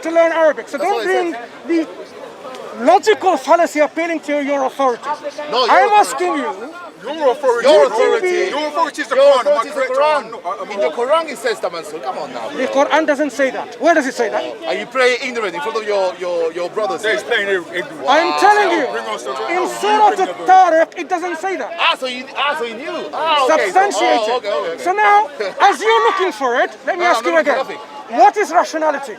to learn Arabic. So don't bring the logical fallacy appealing to your authority. No, I'm asking you. Your authority is the Quran. In the Quran it says that, Mansur. Come on now. The Quran doesn't say that. Where does it say that? Are you praying ignorant in front of your brothers? He's playing ignorant. I'm telling you, in Surah Al-Tariq, it doesn't say that. So you knew. Substantiated. Okay. So now, as you're looking for it, let me ask you again. What is rationality?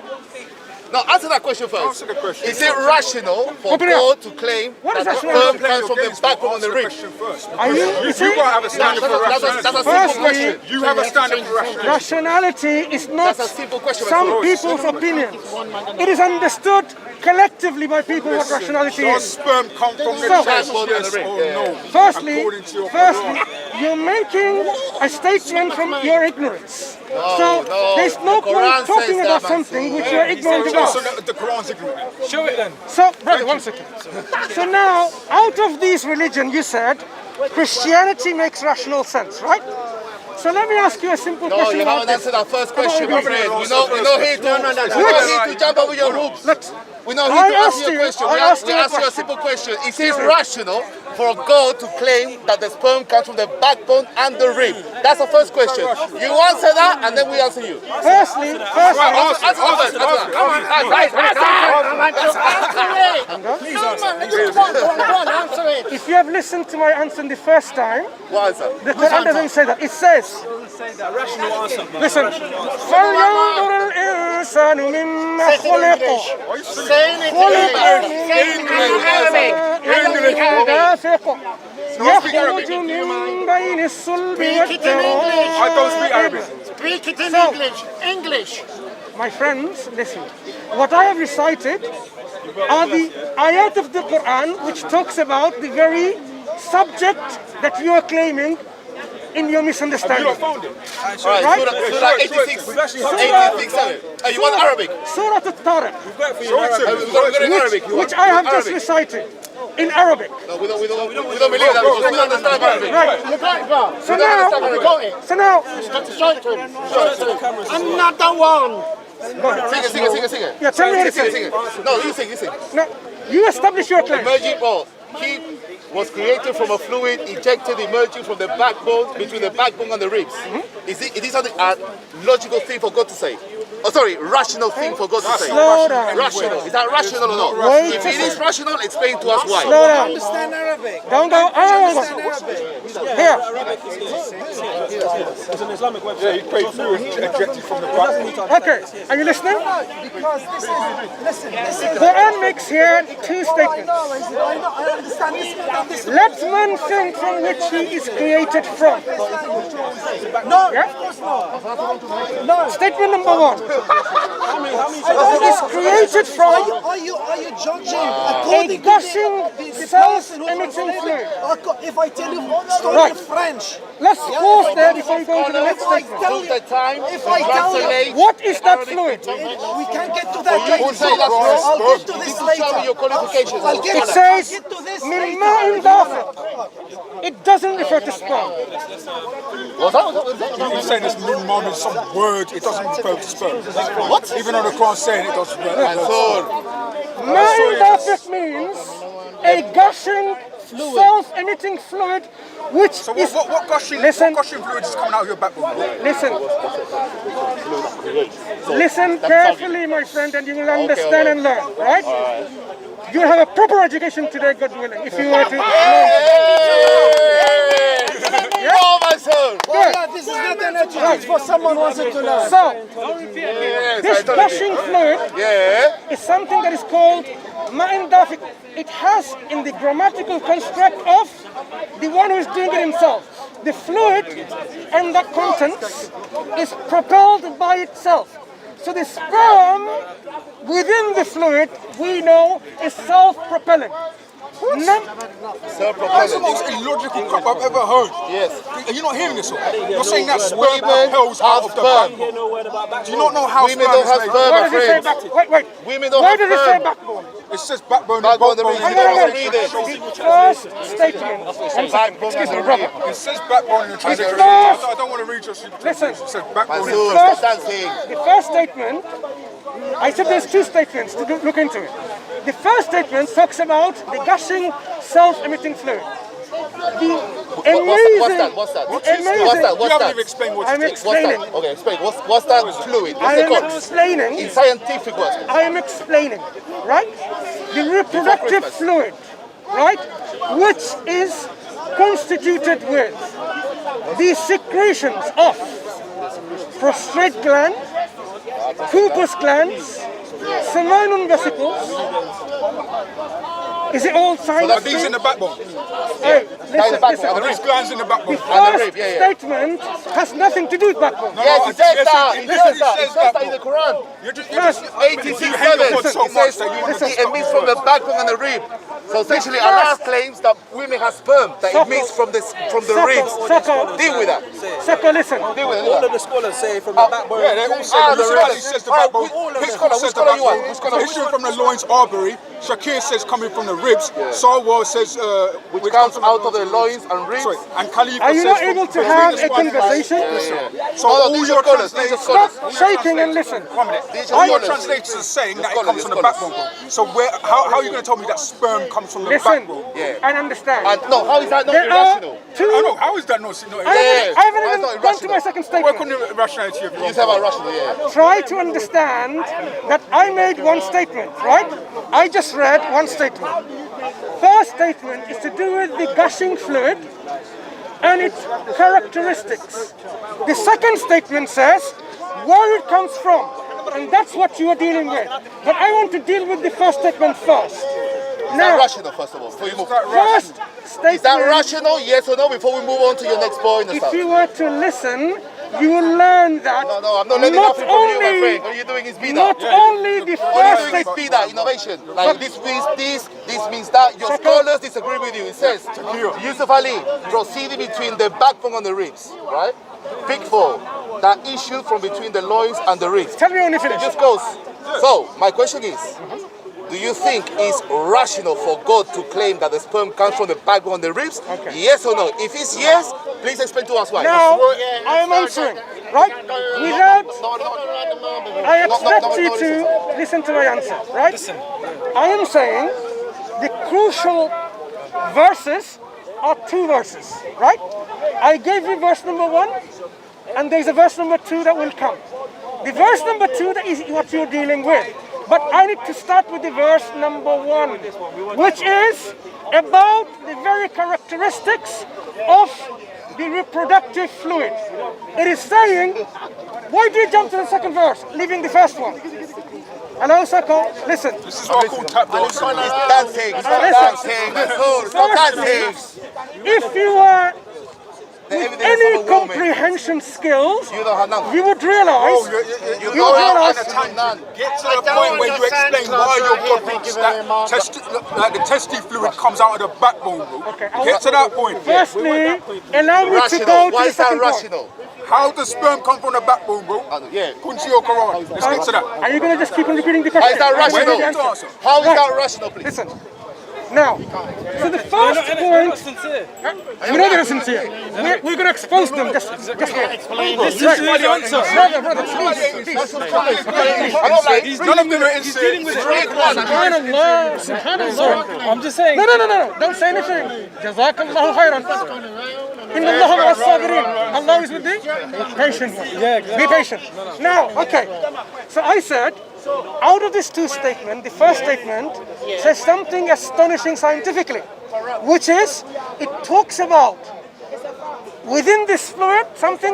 Now answer that question first. Answer the question. Is it rational for God to claim that the sperm comes from the backbone and the rib? You gotta have a standard for rationality. That's a simple question. You have a standard for rationality. Rationality is not That's a simple question. some people's opinions. It is understood collectively by people what rationality Does is. sperm come from the chest, yes or no? Firstly, According to your you're making a statement from your ignorance. No, there's no the Quran point talking says about that, something which you're ignorant about. So the Quran's ignorant. Show it then. So, brother, one second. So now, out of these religions, you said Christianity makes rational sense, right? So let me ask you a simple No, question. you haven't answered our first question, my friend. We're not here to jump over your hoops. We're not here to ask you a question. We ask you a simple question. Is it rational for God to claim that the sperm comes from the backbone and the rib? That's the first question. You answer that, and then we answer you. Firstly, if you have listened to my answer the first time, the Quran doesn't say that. It says, listen, فَلْيَنْظُرِ الْإِنسَانُ مِمَّا خُلِقَ يخرج من بين الصلب والترائب. I don't speak Arabic. Speak it in English. My friends, listen. What I have recited are the ayat of the Quran which talks about the very subject that you are claiming in your misunderstanding. You found it. Alright, Surah 86. 86. You want Arabic? Surah Al-Tariq, Arabic. which I have just recited in Arabic. No, we don't believe that because we don't understand Arabic. Right. So now, I'm not the one. Sing it. yeah, tell me how to Sing it. No, you sing. No, you establish your claim. He was created from a fluid ejected emerging from the backbone, between the backbone and the ribs. Is it a logical thing for God to say? Oh, sorry, rational thing for God to say. Slow down. Rational. Is that rational or not? Wait If it is rational, explain to us why. Slow down. Understand Arabic. Don't go. Here. It's an Islamic website. Yeah, he paid fluid ejected from the back. Okay, are you listening? Because this is, listen. Quran makes here two statements. I understand this. Let man think from which he is created from. No, Yeah? of course not. No. Statement number one. He is created from Are you judging a according gushing, to self-emitting fluid. If I tell you story Right. in French, Let's pause there before we go to the next statement. if I tell you, What is that fluid? we can't get to that later. Who say that's wrong? I'll get to this Show me your later. qualifications. It says, min ma'in dafiq. It doesn't refer to sperm. What's that? He's saying this min mom is some word, it doesn't refer to sperm. What? Even though the Quran's saying it doesn't refer to sperm. Ma'in dafiq means a gushing, self-emitting fluid which So is... what gushing fluid is coming out of your backbone? Listen carefully, my friend, and you will understand and learn, right? You'll have a proper education today, God willing, if you were to Oh, my son! This is not an education for someone who wants to learn. So, this gushing fluid Yeah. is something that is called ma'in dafiq. It has in the grammatical construct of the one who is doing it himself. The fluid and the contents is propelled by itself. So the sperm within the fluid, we know, is self-propelling. That's the most illogical crap I've ever heard. Yes. Are you not hearing this? You're saying that sperm propels out of the backbone. Do you not know how Women sperm don't have is sperm, Why my does it say friends. backbone? Wait. Women don't Why have does it say sperm. backbone? It says backbone and Backbone, backbone. the reason don't read it. The first statement. Excuse me, brother. It says backbone in the translation. first- I don't want to read your stupid Listen. It says backbone in the Mansur, translation. stop dancing. The first statement I said there's two statements to look into it. The first statement talks about the gushing, self-emitting fluid. What's that? You haven't even explained what I'm it is. explaining. Okay, explain. What's that fluid? I What's it am called? explaining. In scientific words. I am explaining, right? The reproductive fluid, right? Which is constituted with the secretions of prostate gland, Cooper's glands, seminal vesicles. Is it all science? Are these in the backbone? Hey, listen. Are these glands in the backbone? The first statement has nothing to do with backbone. Yes, it says that. It says that in the Quran. 86:7. It says it emits from the backbone and the rib. So essentially, Allah claims that women have sperm that emits from the ribs. Deal with that. Saka, listen. Deal with All it. of the scholars say from the backbone. Yeah, they all says the backbone. Which scholar you want? Which scholar? History from the loins artery. Shakir says coming from the ribs. Sarwar says Which comes out of the loins and ribs. Sorry, and Khalifa Are you says not able to have a conversation? So all your translators, Stop shaking and listen. all your translators are saying that it comes from the backbone. So how are you going to tell me that sperm comes from the Listen backbone? and understand. No, how is that not There are irrational? two. I know, how is that not? I haven't That's even not gone to my irrational. second Work on statement. the rationality of You your say about irrational, yeah. Try to understand that I made one statement, right? I just read one statement. First statement is to do with the gushing fluid and its characteristics. The second statement says where it comes from, and that's what you are dealing with. But I want to deal with the first statement first. Is that Now, rational, first of all? Before you move. first statement. Is that rational, yes or no, before we move on to your next point and If stuff? you were to listen, you will learn that No, I'm not learning not nothing from you, my only, friend. All you're doing is be not that. only the All first you're doing is statement. be that, innovation. Like this means this means that. Your scholars disagree with you. It says, Yusuf Ali, proceeding between the backbone and the ribs, right? Pick 4, that issue from between the loins and the ribs. Tell me when you finish. It just goes. So, my question is, do you think it's rational for God to claim that the sperm comes from the backbone and the ribs? Okay. Yes or no? If it's yes, please explain to us why. Now, I am answering, right? Without, I expect you to listen to my answer, right? I am saying the crucial verses are 2 verses, right? I gave you verse number 1, and there's a verse number 2 that will come. The verse number 2 that is what you're dealing with. But I need to start with the verse number 1, which is about the very characteristics of the reproductive fluid. It is saying, why do you jump to the second verse, leaving the first one? Hello, Sako, listen. This is what I call tap dance. It's dancing. It's not dancing. It's not dancing. If you are The with evidence any of a woman. comprehension skills, You don't have none. you would realize, You you don't have realize none. Get to the point where you explain why you're convinced that the testy fluid comes out of the backbone, bro. Okay, Get to that point. firstly, allow me to Rational. go to Why the is that second point. rational? How does sperm come from the backbone, bro? Yeah. According to your Quran. Let's get to that. Are you going to just keep on repeating the How question? is that I'm waiting for the rational? answer. How is Right. that rational, please? Listen. Now, so the first point, we know they're sincere. We're going to expose them just here. This is the answer. Brother, please. I don't like. None of them are insane. Subhanallah, subhanallah. I'm just saying. No. Don't say anything. Jazakallahu khairan. Inna Allah ma'as sabirin. Allah is with thee. Patient. Be patient. Now, okay. So I said, out of these 2 statements, the first statement says something astonishing scientifically, which is, it talks about within this fluid,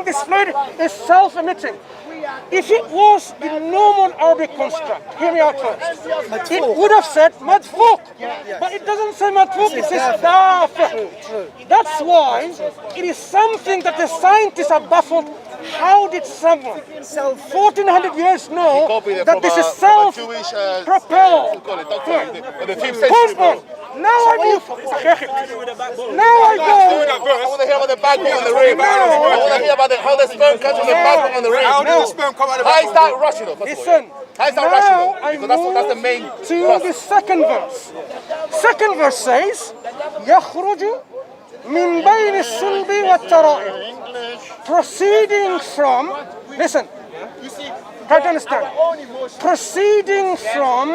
this fluid is self-emitting. If it was the normal Arabic construct, hear me out first, it would have said madfuk, but it doesn't say madfuk, it says dafiq. That's why it is something that the scientists are baffled. How did someone 1400 years know that this is self-propelled? The 5th century. Hold on. Now I move. Now I go. I want to hear about the backbone and the rib. I want to hear about how the sperm comes from the backbone and the rib. How does the sperm come out of the How is backbone? that rational? First of all? Listen. How is that Now rational? I Because that's the move main to thrust. the second verse. Second verse says, يخرج من بين الصلب والترائب. Proceeding from, listen, Try to understand. Proceeding from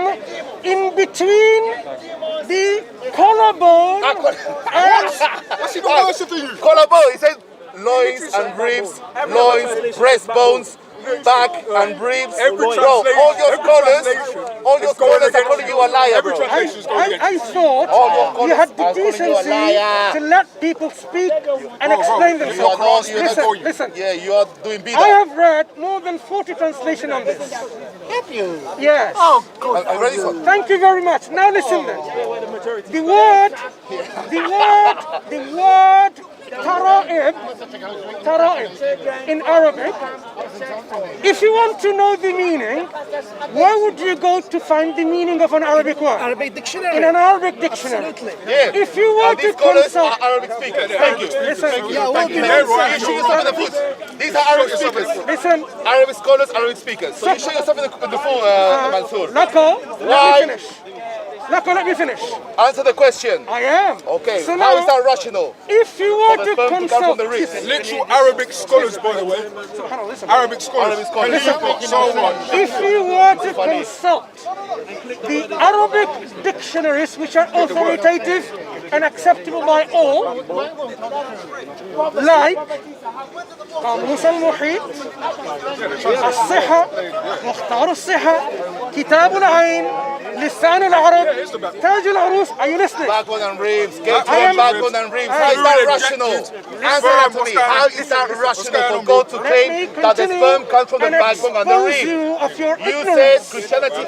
in between the collarbone and What's even worse for you? Collarbone, he said loins and ribs, loins, breastbones, back and ribs. Bro, all your scholars are calling you a liar, bro. I thought you had the decency to let people speak and explain themselves. Listen. Yeah, you are doing I bid'ah. have read more than 40 translations on this. Have you? Yes. Oh, good. Are you ready, sir? Thank you very much. Now listen then. The word tara'ib in Arabic, if you want to know the meaning, where would you go to find the meaning of an Arabic word? Arabic dictionary. In an Arabic dictionary. Absolutely. Yeah. If you were And to these scholars consult... are Arabic speakers. Thank you. Listen, Yeah, we'll be You show yourself in the foot. These are Arabic speakers. listen, Arabic scholars, Arabic speakers. So you show yourself in the foot, Mansur. Nako, Why? let me finish. Nako, let me finish. Answer the question. I am. Okay, So how is now, that rational? if you were For the to sperm to come consult... from the ribs. Literal Arabic scholars, by the way. Listen. Arabic scholars. Arabic scholars. Believe me, so much. If you were to consult the Arabic dictionaries, which are authoritative and acceptable by all, like قاموس المحيط، الصحة، مختار الصحة، كتاب العين، لسان العرب، تاج العروس. Are you listening? Backbone and ribs, get I am- backbone and ribs. I How is am- that rational? Answer that to me. How is that rational for God to Let me claim that the continue sperm comes from the and backbone and the expose rib? you of your You said ignorance. Christianity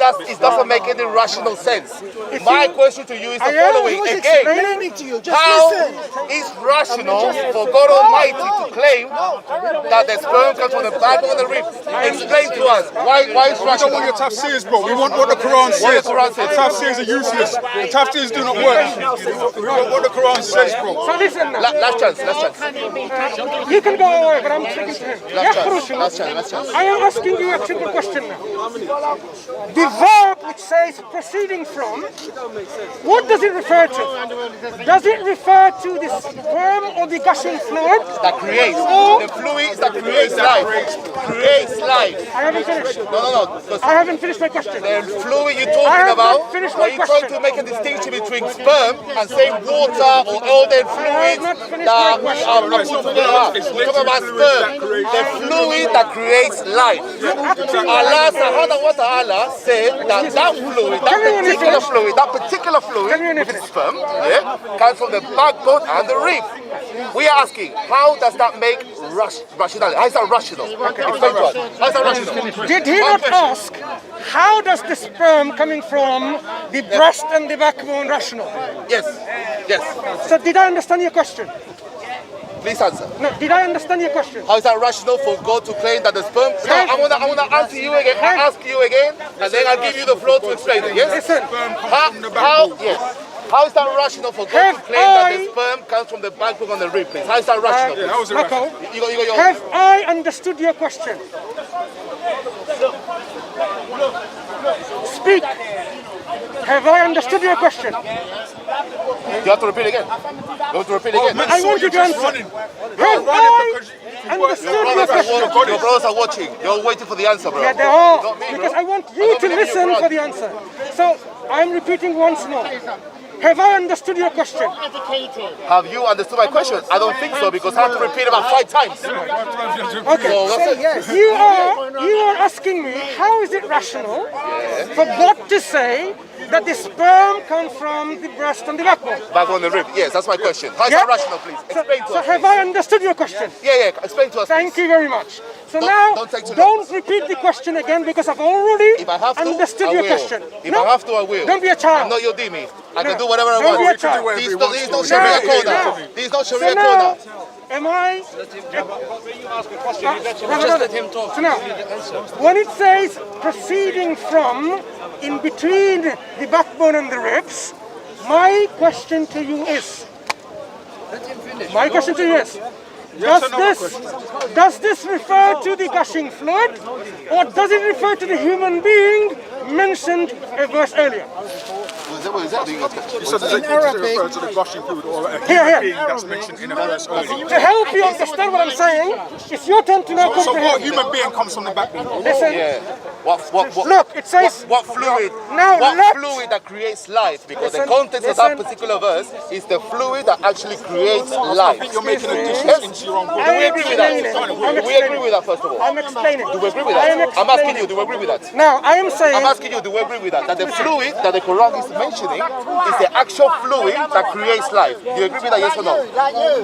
doesn't make any rational sense. If My you- question to you is the I am following. Who's Again, explaining to you? Just how listen. is rational for God Almighty to claim that the sperm comes from the backbone and the rib? Explain to us. Why is We don't rational? want your tafsirs, bro. We want what the Quran What says. the Quran says. The tafsirs are useless. The tafsirs do not work. We want what the Quran says, bro. So listen now. Last chance, last chance. You can go away, but I'm speaking to him. Last chance, يخرج. last chance, last chance. I am asking you a simple question now. The verb which says proceeding from, what does it refer to? Does it refer to the sperm or the gushing fluid? That creates. Or, The fluid that creates life. Creates life. I haven't finished. No. Because I haven't finished my question. the fluid you're I talking have about, not finished are my you trying question. to make a distinction between sperm and say water or all the fluids not finished that my we question. are not talking about? It's We're talking about literally sperm. fluid The fluid that creates life. Allah subhanahu wa ta'ala said that fluid, that particular fluid, which is sperm, comes from the backbone and the rib. We are asking, how does that make rationality? How is that rational? Explain to us. How is that rational? Did he not ask, how does the sperm coming from the breast and the backbone rational? Yes. Yes. So did I understand your question? Please answer. No, did I understand your question? How is that rational for God to claim that the sperm? No, I wanna answer you again. I ask you again, and then I'll give you the floor to explain it. Yes. Listen, How is that rational for God to claim that the sperm comes from the backbone and the rib? Please. How is that rational? That was irrational. Marco, You got your. have I understood your question? Speak. Have I understood your question? You have to repeat again. You have to repeat again. I want you to answer. Have I understood your question? Your brothers are watching. You're waiting for the answer, bro. Yeah, they are. Not me, bro. Because I want I you don't to believe listen your for the answer. So I'm repeating once more. Have I understood your question? Have you understood my question? I don't think so because I have to repeat about 5 times. Okay. So that's it. Yes. You are asking me, how is it rational for God to say that the sperm comes from the breast and the backbone? Backbone and the rib. Yes, that's my question. How is Yeah? that rational, please? Explain to So us. have please. I understood your question? Yeah. Explain to us. Thank please. you very much. So Don't- now, don't take too long. don't repeat the question again because I've already If I have to, understood I your will. question. If No, I have to, I will. Don't be a child. I'm not your dhimmi. I No. can do whatever I Don't be a want. child. This is not No, Sharia no. corner. This is not So Sharia now, corner. am I? Just let him talk. So now, when it says proceeding from, in between the backbone and the ribs, my question to you is, does this refer to the gushing fluid, or does it refer to the human being mentioned a verse earlier? What is that? It says it refers to the gushing fluid or a Here. human being that's mentioned in the verse earlier. To help you understand what I'm saying, it's your turn to now So what comprehend. human being comes from the backbone? Listen. Yeah. What, Look, it says. what fluid? Now what let- fluid that creates life? Because Listen, the context of listen. that particular verse is the fluid that actually creates I life. think you're making additions Yes. into your own Do book. we agree with that? I'm Do we agree with that first of all? I'm explaining. Do we agree with I am that? I'm asking explaining. you, do we agree with that? Now, I am saying. I'm asking you, do we agree with that? That the fluid that the Quran is mentioning is the actual fluid that creates life. Do you agree with that, yes or no?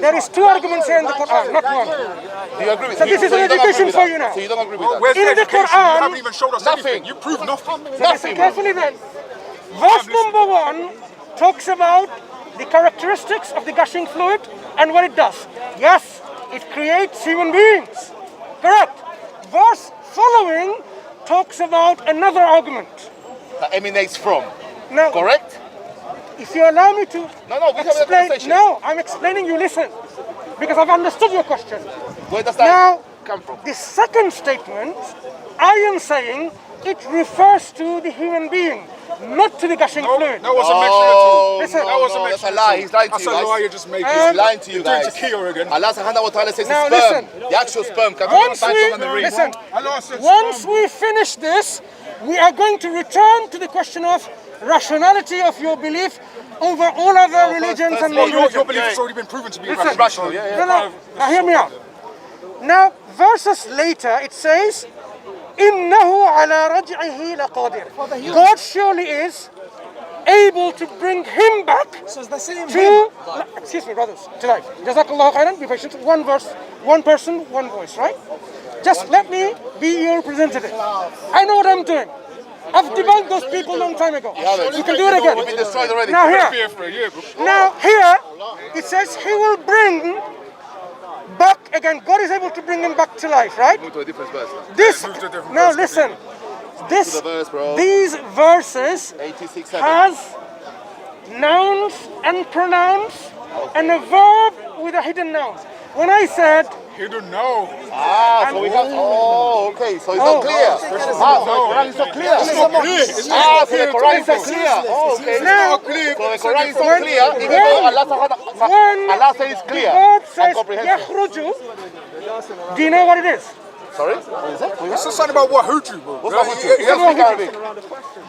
There is two arguments here in the Quran, not one. Do you agree with So that? this is you an don't agree education with for that? you now. So you don't agree with that? Where's In the the education? Quran- You haven't even showed us Nothing. anything. You proved nothing. Listen Nothing. carefully then. Verse number 1 talks about the characteristics of the gushing fluid and what it does. Yes, it creates human beings. Correct. Verse following talks about another argument. That emanates from. Now, Correct? if you allow me to No, we have a explain. conversation. No, I'm explaining, you listen. Because I've understood your question. Where does that Now, come from? the second statement, I am saying it refers to the human being, not to the gushing fluid. That wasn't mentioned at all. Listen. That wasn't that's mentioned a at lie. all. He's lying to That's you a lie guys. you're just making. He's lying to you You're doing guys. tequila again. Allah subhanahu wa ta'ala says Now it's sperm. listen. The actual sperm comes Once from the we, on the ring. listen, Allah said once sperm. we finish this, we are going to return to the question of rationality of your belief over all other religions and Well, your non-religions. belief has already been proven to be Listen. irrational. No. Now hear me out. Now, verses later, it says, إِنَّهُ عَلَى رَجْعِهِ لَقَادِرٌ. God surely is able to bring him back So it's the same to, excuse me, brothers, to life. Jazakallah khairan, be patient. One verse, one person, one voice, right? Just let me be your representative. I know what I'm doing. I've debunked those people a long time ago. You can do it You've again. been destroyed already. Now here, Fear for a year, bro. now here, it says he will bring back again. God is able to bring him back to life, right? Move to a different verse. This, move to a different now verse, listen, this, the verse, bro. these verses 86, has nouns and pronouns and a verb with a hidden noun. When I said, You don't know. So we got. Oh, okay. So it's not clear. So the Quran is not clear. It's not clear. It's So not the Quran is not clear. Oh, okay. now, So the Quran is not When- clear, even though Allah says it's clear the word and says comprehensive. yakhruju, do you know what it is? Sorry? What is that? It's just something about what Hutu, bro. What's that? You don't speak Arabic.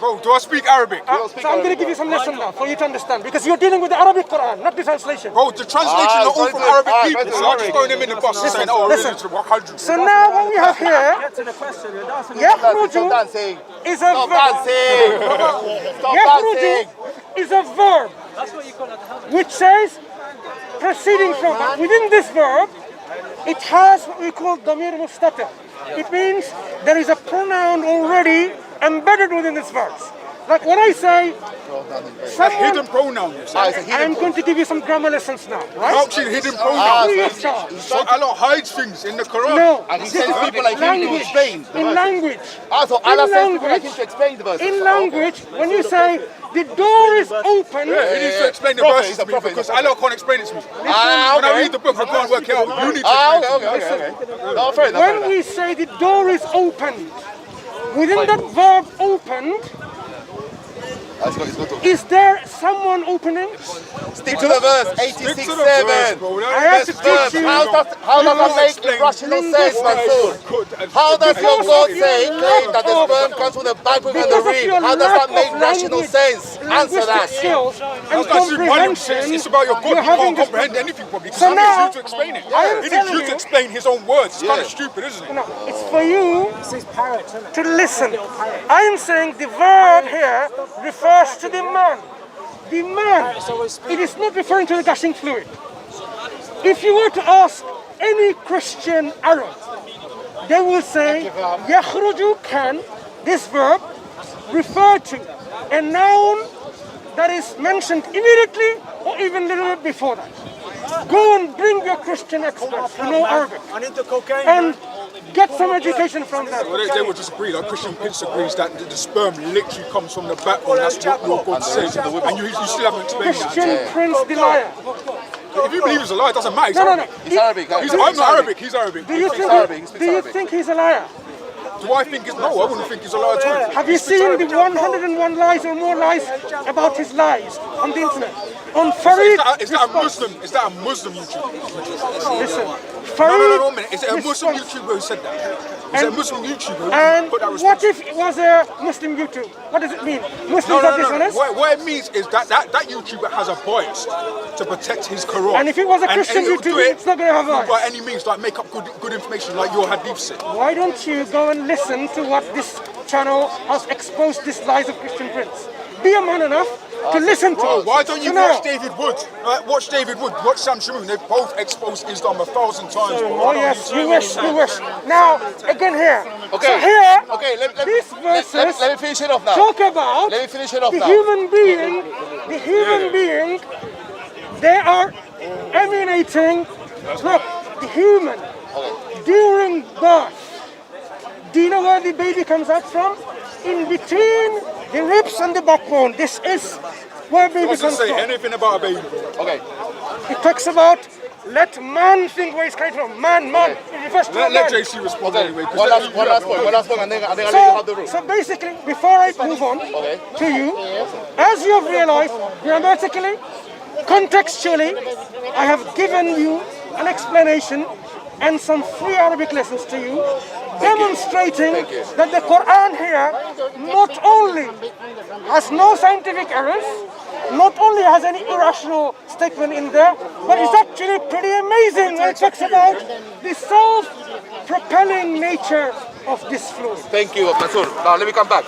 Bro, do I speak Arabic? You don't speak So I'm going to Arabic, give you some lesson now for you to understand, because you're dealing with the Arabic Quran, not the translation. Bro, the translation are all sorry, from sorry. Arabic Alright, people. sorry. So I'm just throwing them in the bus and saying, oh, listen. really, to 100. So now what we have here, Get to the question. You're dancing. Stop yakhruju dancing. is a Stop verb. dancing. Stop Yakhruju dancing. is a verb That's what you call it. which says proceeding from. But within this verb, it has what we call damir mustatir. It means there is a pronoun already embedded within this verse. Like when I say, That's someone, hidden pronoun. It's a I am hidden. going to give you some grammar lessons now, right? Actually, hidden pronoun. Free of charge. So Allah hides things in the Quran. No, And he this sends is people like him to language. explain the In verses. language. So Allah In sends people like him language, to explain the verses. in language, when you say the door is open, He needs to explain the Prophet, verses he's a to me prophet, because he's a Allah can't explain it to me. When okay. I read the book, I can't work it out. You need to explain it to me. Okay. No, fair enough. fair when enough. we say the door is opened, within that verb opened, It's good to is there someone opening? stick to the verse. Stick 86, to the verse, 7. bro. I have to teach you. How does that make irrational sense, Mansur? How does your God say, claim that the sperm comes from the backbone and the Because of rib? your How does lack that make of rational language, sense? Answer linguistic that. skills and That's volume comprehension. It's about your God. You're You having can't this comprehend anything probably because So he needs now, you to explain it. I am He needs telling you you- to explain his own words. It's kind of Yeah. stupid, isn't it? No, it's for you This is parrot, isn't it? to listen. I am saying the verb here refers to the man. The man. It is not referring to the gushing fluid. If you were to ask any Christian Arab, they will say, yakhruju can, this verb, refer to a noun that is mentioned immediately or even a little bit before that. Go and bring your Christian experts who know Arabic I'm into cocaine. and get some education from them. Well, they will disagree. Like Christian Prince agrees that the sperm literally comes from the backbone. That's what your God says. And you still haven't explained that. Christian Prince the liar. If you believe it's a lie, it doesn't matter. No. He's Arabic. I'm not Arabic. He's Arabic. Do you speaks Arabic, he think? speaks Do you Arabic. think he's a liar? Do I think it's no? I wouldn't think he's a liar at all. Have you seen the 101 lies or more lies about his lies on the internet? On Farid, Is that a Muslim? Is that a Muslim YouTuber? listen, No, Farid. a minute. Is it a Muslim YouTuber who said that? Is it a Muslim YouTuber who And put that what response? if it was a Muslim YouTube? What does it mean? Muslims No, are no, no. dishonest? What it means is that YouTuber has a bias to protect his Quran. And if it was a Christian he'll do YouTuber, it's not going to have a by bias. any means, like make up good information, like your hadith say. Why don't you go and listen to what this channel has exposed these lies of Christian Prince? Be a man enough to listen to Bro, it. why don't you So now- watch David Wood? Watch David Wood, watch Sam Shamoon. They've both exposed Islam 1,000 times. Bro. Oh yes, you wish, you wish. Now, again here. Okay. So here, Okay, these verses let me finish it off now. talk about Let me finish it off the now. human being, they are emanating, look, the human, during birth. Do you know where the baby comes out from? In between the ribs and the backbone. This is where It baby doesn't comes say from. anything about a baby. Okay. It talks about let man think where it's coming from. Man. It refers to Let man. JC respond Okay. anyway. 'cause One let last point, and then I'll let you have the room. So basically, before I move on to you, as you have realized, grammatically, contextually, I have given you an explanation and some free Arabic lessons to you, demonstrating that the Quran here not only has no scientific errors, not only has any irrational statement in there, but it's actually pretty amazing when it talks about the self-propelling nature of this fluid. Thank you, Mansur. Now let me come back.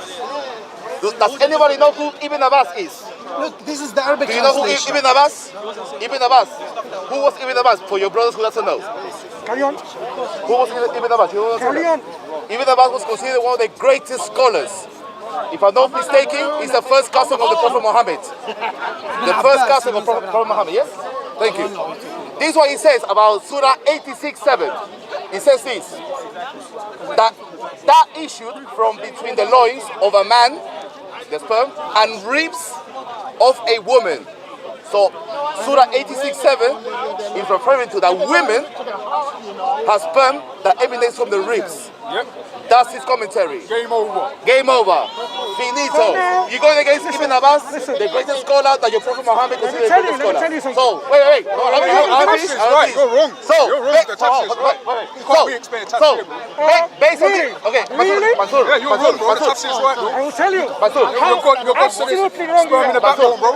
Does anybody know who Ibn Abbas is? Look, this is the Arabic Do you know who translation. Ibn Abbas? Ibn Abbas. Who was Ibn Abbas? For your brothers who doesn't know. Carry on. Who was Ibn Abbas? You know Carry on. Ibn Abbas was considered one of the greatest scholars. If I'm not mistaken, he's the first cousin of the Prophet Muhammad. The first cousin of Prophet Muhammad, yes? Thank you. This is what he says about Surah 86:7. He says this, that issued from between the loins of a man, the sperm, and ribs of a woman. So Surah 86:7 is referring to that women have sperm that emanates from the ribs. Yep. That's his commentary. Game over. Game over. Finito. You're going against Ibn Abbas, the greatest scholar that your Prophet Muhammad is the greatest Let me scholar. tell you something. So, wait. No, let me finish. You're right. You're wrong. So, You're wrong. The tax is right. You can't be explaining tax here, bro. based on Really? this, okay, Really? Mansur, Yeah, you're wrong, bro. The tax is right, bro. I will tell you. Mansur, You've got Absolutely wrong. sperm in the backbone, bro.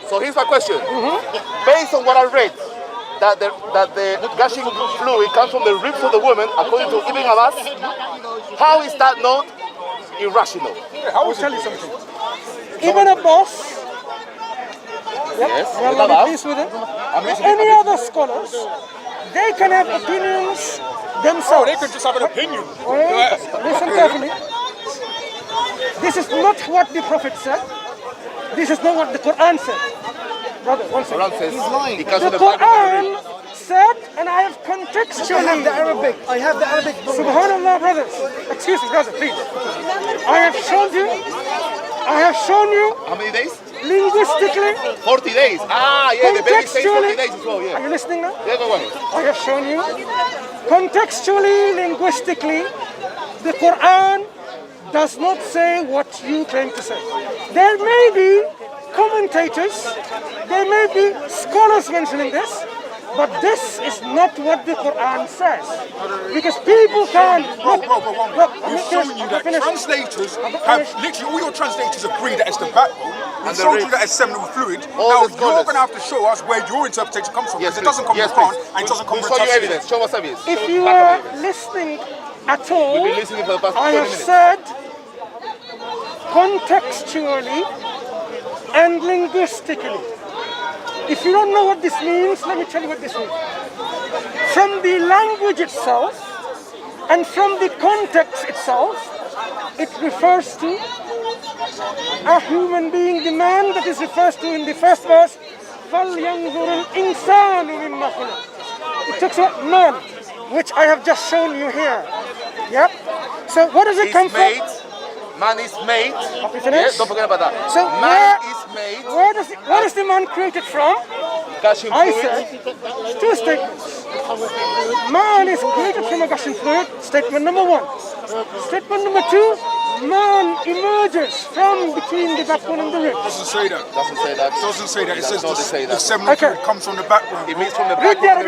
So here's my question. Based on what I read, that the gushing fluid comes from the ribs of the woman, according to Ibn Abbas, how is that not irrational? How I will is tell it? you something. Even a boss, Yes, we are Ibn not Abbas. pleased with it. Any other scholars, they can have opinions themselves. They could just have an opinion. Wait, listen carefully. This is not what the Prophet said. This is not what the Quran said. Brother, one second. Quran says lying. it comes The from the back of the Quran ribs. said, and I have I contextually. have the Arabic. I have the Arabic book. Subhanallah, brothers. Excuse me, brother, please. I have shown you How many days? linguistically, 40 days. Ah, yeah, the baby stays 40 contextually. days as well, Are yeah. you listening now? Yeah, go on. I have shown you contextually, linguistically, the Quran does not say what you claim to say. There may be commentators, there may be scholars mentioning this, but this is not what the Quran says. Because people can Bro, look, we've shown you that translators have literally all your translators agree that it's the backbone. We've the shown you ribs. that it's seminal fluid. All Now the you're scholars. going to have to show us where your interpretation comes from, Yes, because it doesn't come please. from Yes, the Quran please. and it doesn't come We'll from show you Tafsir. evidence. Show us evidence. if Show you back are evidence. listening at all, We've been listening for the past I 20 have minutes. said contextually and linguistically. If you don't know what this means, let me tell you what this means. From the language itself and from the context itself, it refers to a human being, the man that is referred to in the first verse, فَلْيَنْظُرِ الْإِنسَانُ مِمَّا خُلِقَ. It talks about man, which I have just shown you here. Yep. So what does it come He's from? made. Man is made. you finished? Yeah, don't forget about that. So Man is made. where is the man created from? Gushing I fluid. said two statements. Man is created from a gushing fluid, statement number one. Statement number 2, man emerges from between the backbone and the ribs. Doesn't say that. Doesn't say that. Doesn't say that. It says Doesn't say the that. seminal Okay. fluid comes from the backbone. It means from the Read the backbone.